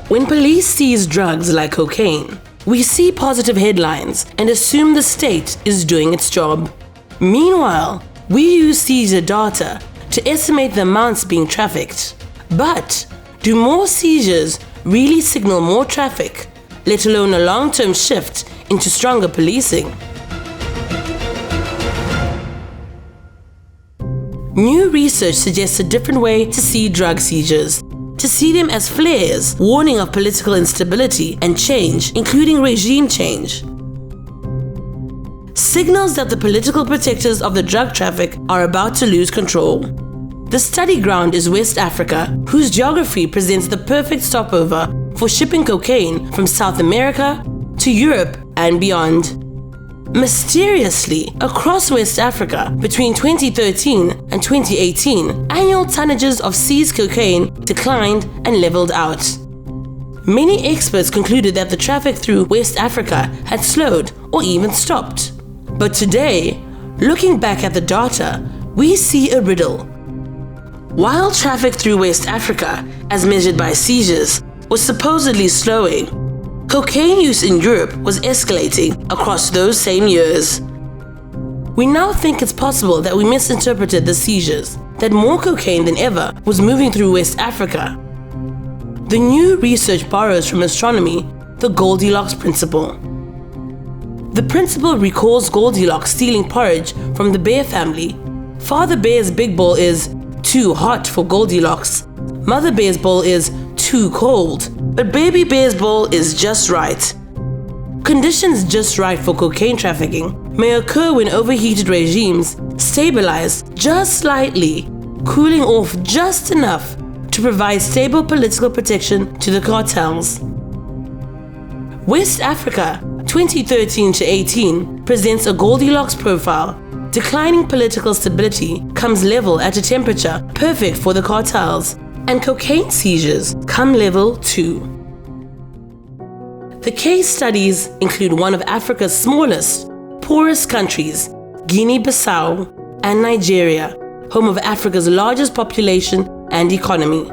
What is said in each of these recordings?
When police seize drugs like cocaine, we see positive headlines and assume the state is doing its job. Meanwhile, we use seizure data to estimate the amounts being trafficked. But do more seizures really signal more traffic, let alone a long-term shift into stronger policing? New research suggests a different way to see drug seizures, to see them as flares, warning of political instability and change, including regime change. Signals that the political protectors of the drug traffic are about to lose control. The study ground is West Africa, whose geography presents the perfect stopover for shipping cocaine from South America to Europe and beyond. Mysteriously, across West Africa, between 2013 and 2018, annual tonnages of seized cocaine declined and leveled out. Many experts concluded that the traffic through West Africa had slowed or even stopped. But today, looking back at the data, we see a riddle. While traffic through West Africa, as measured by seizures, was supposedly slowing, cocaine use in Europe was escalating across those same years. We now think it's possible that we misinterpreted the seizures, that more cocaine than ever was moving through West Africa. The new research borrows from astronomy the Goldilocks principle. The principle recalls Goldilocks stealing porridge from the bear family. Father Bear's big bowl is too hot for Goldilocks. Mother Bear's bowl is too cold, but Baby Bear's bowl is just right. Conditions just right for cocaine trafficking may occur when overheated regimes stabilize just slightly, cooling off just enough to provide stable political protection to the cartels. West Africa 2013 to 18 presents a Goldilocks profile. Declining political stability comes level at a temperature perfect for the cartels, and cocaine seizures come level too. The case studies include one of Africa's smallest, poorest countries, Guinea-Bissau, and Nigeria, home of Africa's largest population and economy.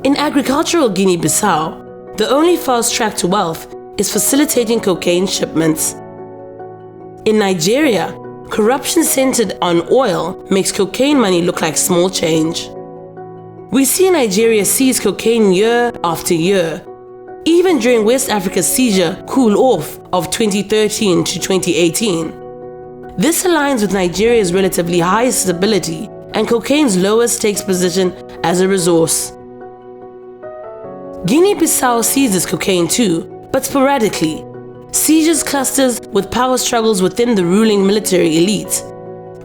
In agricultural Guinea-Bissau, the only fast track to wealth is facilitating cocaine shipments. In Nigeria, corruption centered on oil makes cocaine money look like small change. We see Nigeria seize cocaine year after year, even during West Africa's seizure cool-off of 2013 to 2018. This aligns with Nigeria's relatively high stability and cocaine's lower stakes position as a resource. Guinea-Bissau seizes cocaine too, but sporadically. Seizures clusters with power struggles within the ruling military elite.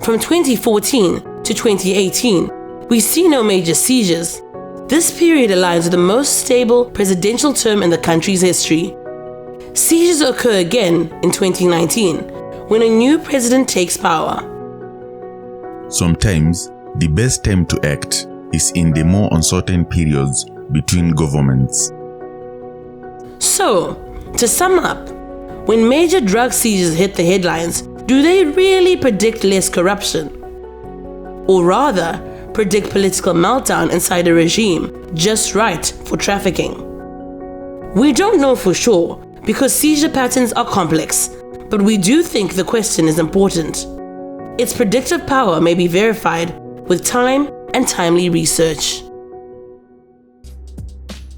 From 2014 to 2018, we see no major seizures. This period aligns with the most stable presidential term in the country's history. Seizures occur again in 2019, when a new president takes power. Sometimes, the best time to act is in the more uncertain periods between governments. So, to sum up, when major drug seizures hit the headlines, do they really predict less corruption? Or rather, predict political meltdown inside a regime just right for trafficking? We don't know for sure because seizure patterns are complex, but we do think the question is important. Its predictive power may be verified with time and timely research.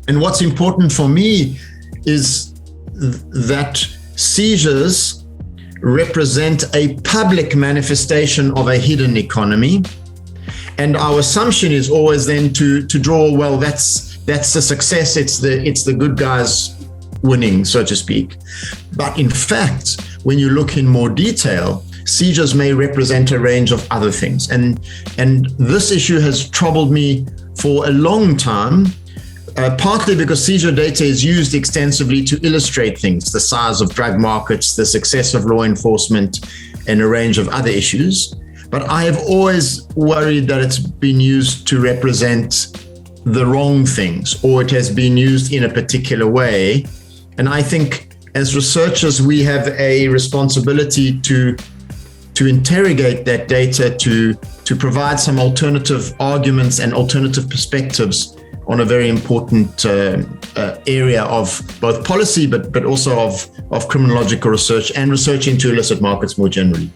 And what's important for me is that seizures represent a public manifestation of a hidden economy. And our assumption is always then to draw, well, that's a success. It's the good guys winning, so to speak. But in fact, when you look in more detail, seizures may represent a range of other things. And this issue has troubled me for a long time, partly because seizure data is used extensively to illustrate things, the size of drug markets, the success of law enforcement, and a range of other issues. But I have always worried that it's been used to represent the wrong things, or it has been used in a particular way. And I think as researchers, we have a responsibility to interrogate that data, to provide some alternative arguments and alternative perspectives on a very important area of both policy, but also of criminological research and research into illicit markets more generally.